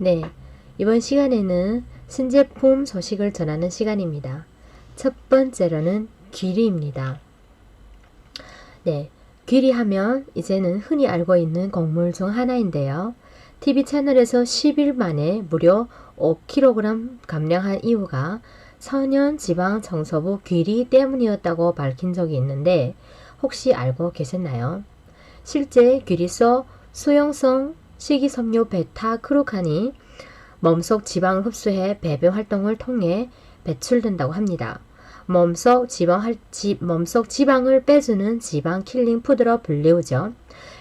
네, 이번 시간에는 신제품 소식을 전하는 시간입니다. 첫 번째로는 귀리입니다. 네, 귀리 하면 이제는 흔히 알고 있는 곡물 중 하나인데요. TV 채널에서 10일 만에 무려 5kg 감량한 이유가 천연지방청소부 귀리 때문이었다고 밝힌 적이 있는데 혹시 알고 계셨나요? 실제 귀리소 수용성 식이섬유 베타크로칸이 몸속 지방을 흡수해 배변 활동을 통해 배출된다고 합니다. 몸속 지방을 빼주는 지방 킬링 푸드로 불리우죠.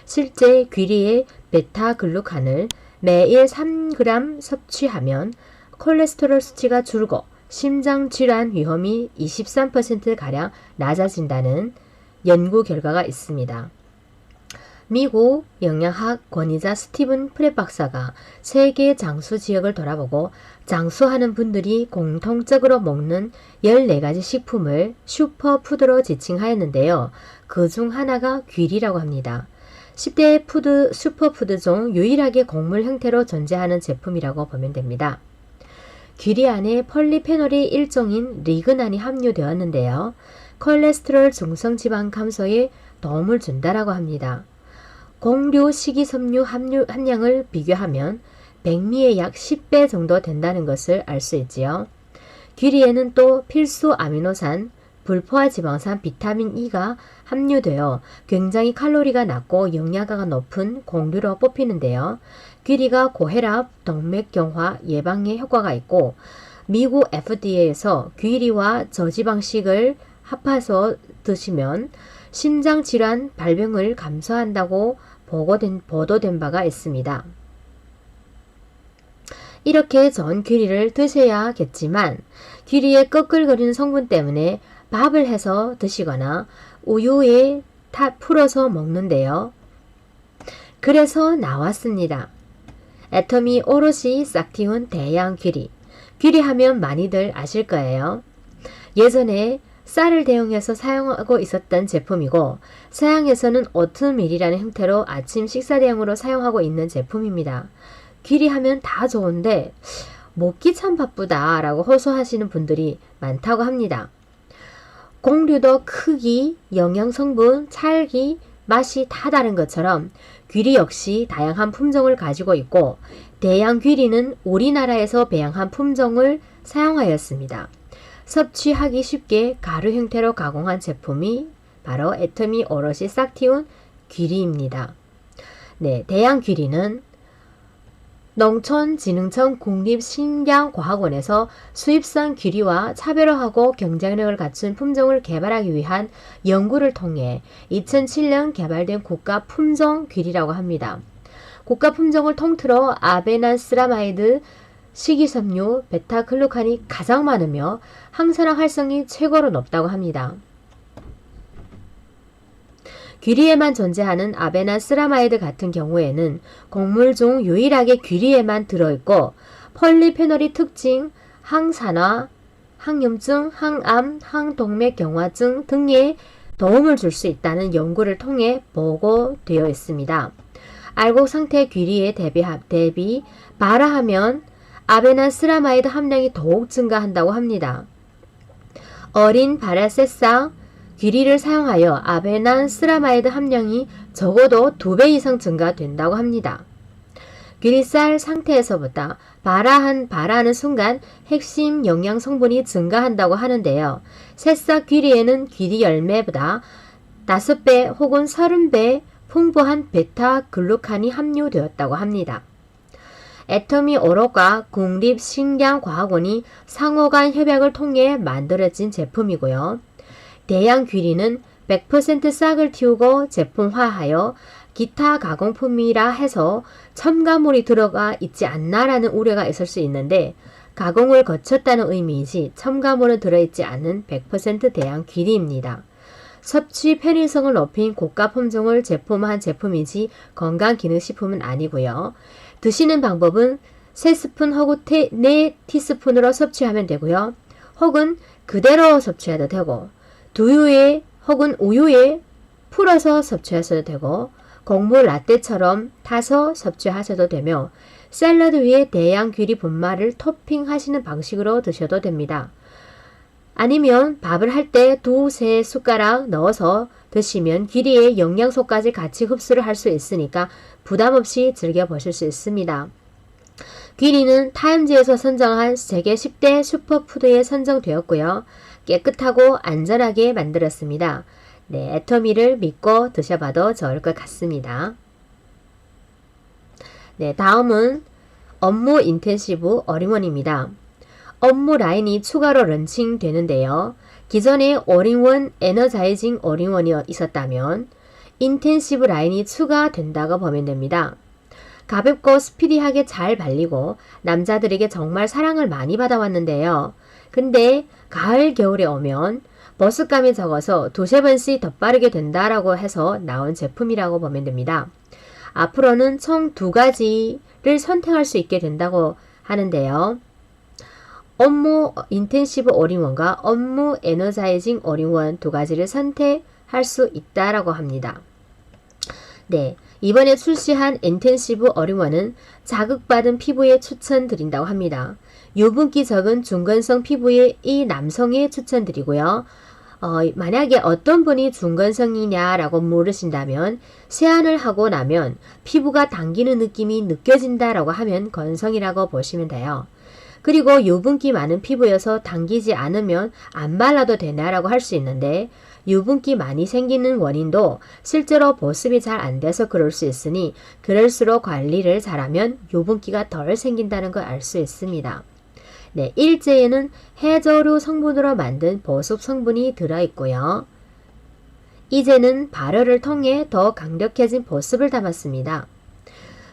실제 귀리의 베타글루칸을 매일 3g 섭취하면 콜레스테롤 수치가 줄고 심장 질환 위험이 23%가량 낮아진다는 연구 결과가 있습니다. 미국 영양학 권위자 스티븐 프렛 박사가 세계 장수 지역을 돌아보고 장수하는 분들이 공통적으로 먹는 14가지 식품을 슈퍼푸드로 지칭하였는데요. 그 중 하나가 귀리라고 합니다. 10대 슈퍼푸드 중 유일하게 곡물 형태로 존재하는 제품이라고 보면 됩니다. 귀리 안에 폴리페놀이 일종인 리그난이 함유되었는데요. 콜레스테롤 중성지방 감소에 도움을 준다라고 합니다. 공류 식이섬유 함량을 비교하면 백미의 약 10배 정도 된다는 것을 알 수 있지요. 귀리에는 또 필수 아미노산, 불포화 지방산 비타민 E가 함유되어 굉장히 칼로리가 낮고 영양가가 높은 공류로 뽑히는데요. 귀리가 고혈압, 동맥경화 예방에 효과가 있고 미국 FDA에서 귀리와 저지방식을 합해서 드시면 심장질환 발병을 감소한다고 보도된 바가 있습니다. 이렇게 좋은 귀리를 드셔야겠지만 귀리의 꺼끌거리는 성분 때문에 밥을 해서 드시거나 우유에 풀어서 먹는데요. 그래서 나왔습니다. 애터미 오롯이 싹틔운 대양 귀리. 귀리하면 많이들 아실 거예요. 예전에 쌀을 대용해서 사용하고 있었던 제품이고 서양에서는 오트밀이라는 형태로 아침 식사 대용으로 사용하고 있는 제품입니다. 귀리하면 다 좋은데 먹기 참 바쁘다 라고 호소하시는 분들이 많다고 합니다. 곡류도 크기, 영양성분, 찰기, 맛이 다 다른 것처럼 귀리 역시 다양한 품종을 가지고 있고 대양 귀리는 우리나라에서 배양한 품종을 사용하였습니다. 섭취하기 쉽게 가루 형태로 가공한 제품이 바로 애터미 오롯이 싹틔운 귀리입니다. 네, 대양 귀리는 농촌진흥청 국립식량과학원에서 수입산 귀리와 차별화하고 경쟁력을 갖춘 품종을 개발하기 위한 연구를 통해 2007년 개발된 국가 품종 귀리라고 합니다. 국가 품종을 통틀어 아베나스라마이드, 식이섬유, 베타글루칸이 가장 많으며 항산화 활성이 최고로 높다고 합니다. 귀리에만 존재하는 아베나스라마이드 같은 경우에는 곡물 중 유일하게 귀리에만 들어있고 폴리페놀이 특징, 항산화, 항염증, 항암, 항동맥경화증 등에 도움을 줄 수 있다는 연구를 통해 보고되어 있습니다. 알곡 상태 귀리에 대비 발화하면 아베나스라마이드 함량이 더욱 증가한다고 합니다. 어린 발화 새싹 귀리를 사용하여 아베나스라마이드 함량이 적어도 2배 이상 증가된다고 합니다. 귀리쌀 상태에서보다 발화하는 순간 핵심 영양 성분이 증가한다고 하는데요. 새싹 귀리에는 귀리 열매보다 5배 혹은 30배 풍부한 베타글루칸이 함유되었다고 합니다. 애터미 오롯과 국립식량과학원이 상호간 협약을 통해 만들어진 제품이고요. 대양 귀리는 100% 싹을 틔우고 제품화하여 기타 가공품이라 해서 첨가물이 들어가 있지 않나라는 우려가 있을 수 있는데 가공을 거쳤다는 의미이지 첨가물은 들어있지 않은 100% 대양 귀리입니다. 섭취 편의성을 높인 고가 품종을 제품화한 제품이지 건강기능식품은 아니고요. 드시는 방법은 3스푼 혹은 4티스푼으로 섭취하면 되고요. 혹은 그대로 섭취해도 되고 두유에 혹은 우유에 풀어서 섭취하셔도 되고 곡물 라떼처럼 타서 섭취하셔도 되며 샐러드 위에 대양 귀리 분말을 토핑하시는 방식으로 드셔도 됩니다. 아니면 밥을 할 때 2-3 숟가락 넣어서 드시면 귀리의 영양소까지 같이 흡수를 할 수 있으니까 부담 없이 즐겨보실 수 있습니다. 귀리는 타임지에서 선정한 세계 10대 슈퍼푸드에 선정되었고요. 깨끗하고 안전하게 만들었습니다. 네, 애터미를 믿고 드셔봐도 좋을 것 같습니다. 네, 다음은 업무 인텐시브 어링원입니다. 업무 라인이 추가로 런칭되는데요. 기존에 올인원 에너자이징 올인원이 있었다면 인텐시브 라인이 추가된다고 보면 됩니다. 가볍고 스피디하게 잘 발리고 남자들에게 정말 사랑을 많이 받아왔는데요. 근데 가을 겨울에 오면 버스감이 적어서 2-3번씩 더 빠르게 된다라고 해서 나온 제품이라고 보면 됩니다. 앞으로는 총 2가지를 선택할 수 있게 된다고 하는데요. 업무 인텐시브 올인원과 업무 에너자이징 올인원 2가지를 선택할 수 있다라고 합니다. 네, 이번에 출시한 인텐시브 올인원은 자극받은 피부에 추천드린다고 합니다. 유분기 적은 중건성 피부의 이 남성에 추천드리고요. 만약에 어떤 분이 중건성이냐라고 물으신다면 세안을 하고 나면 피부가 당기는 느낌이 느껴진다라고 하면 건성이라고 보시면 돼요. 그리고 유분기 많은 피부여서 당기지 않으면 안 발라도 되나라고 할 수 있는데 유분기 많이 생기는 원인도 실제로 보습이 잘 안 돼서 그럴 수 있으니 그럴수록 관리를 잘하면 유분기가 덜 생긴다는 걸 알 수 있습니다. 네, 일제에는 해조류 성분으로 만든 보습 성분이 들어있고요. 이제는 발효를 통해 더 강력해진 보습을 담았습니다.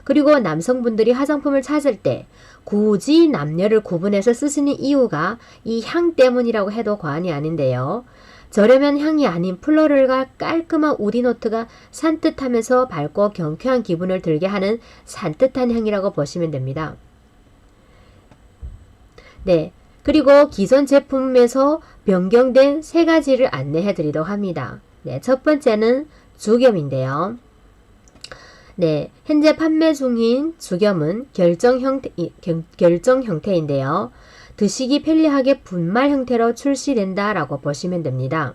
그리고 남성분들이 화장품을 찾을 때 굳이 남녀를 구분해서 쓰시는 이유가 이 향 때문이라고 해도 과언이 아닌데요. 저렴한 향이 아닌 플로럴과 깔끔한 우디노트가 산뜻하면서 밝고 경쾌한 기분을 들게 하는 산뜻한 향이라고 보시면 됩니다. 네, 그리고 기존 제품에서 변경된 3가지를 안내해 드리도록 합니다. 네, 첫 번째는 주겸인데요. 네, 현재 판매 중인 주겸은 결정 형태인데요. 드시기 편리하게 분말 형태로 출시된다라고 보시면 됩니다.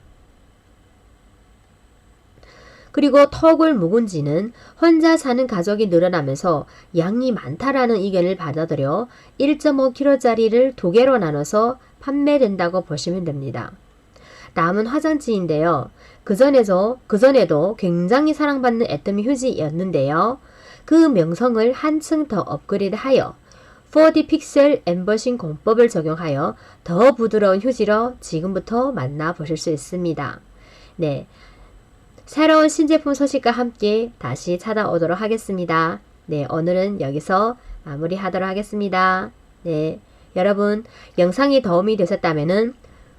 그리고 턱을 묵은지는 혼자 사는 가족이 늘어나면서 양이 많다라는 의견을 받아들여 1.5kg짜리를 2개로 나눠서 판매된다고 보시면 됩니다. 다음은 화장지인데요. 그전에도 굉장히 사랑받는 애터미 휴지였는데요. 그 명성을 한층 더 업그레이드하여 4D 픽셀 엠버싱 공법을 적용하여 더 부드러운 휴지로 지금부터 만나보실 수 있습니다. 네, 새로운 신제품 소식과 함께 다시 찾아오도록 하겠습니다. 네, 오늘은 여기서 마무리하도록 하겠습니다. 네, 여러분 영상이 도움이 되셨다면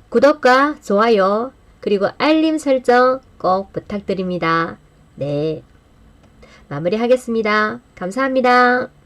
구독과 좋아요 그리고 알림 설정 꼭 부탁드립니다. 네, 마무리하겠습니다. 감사합니다.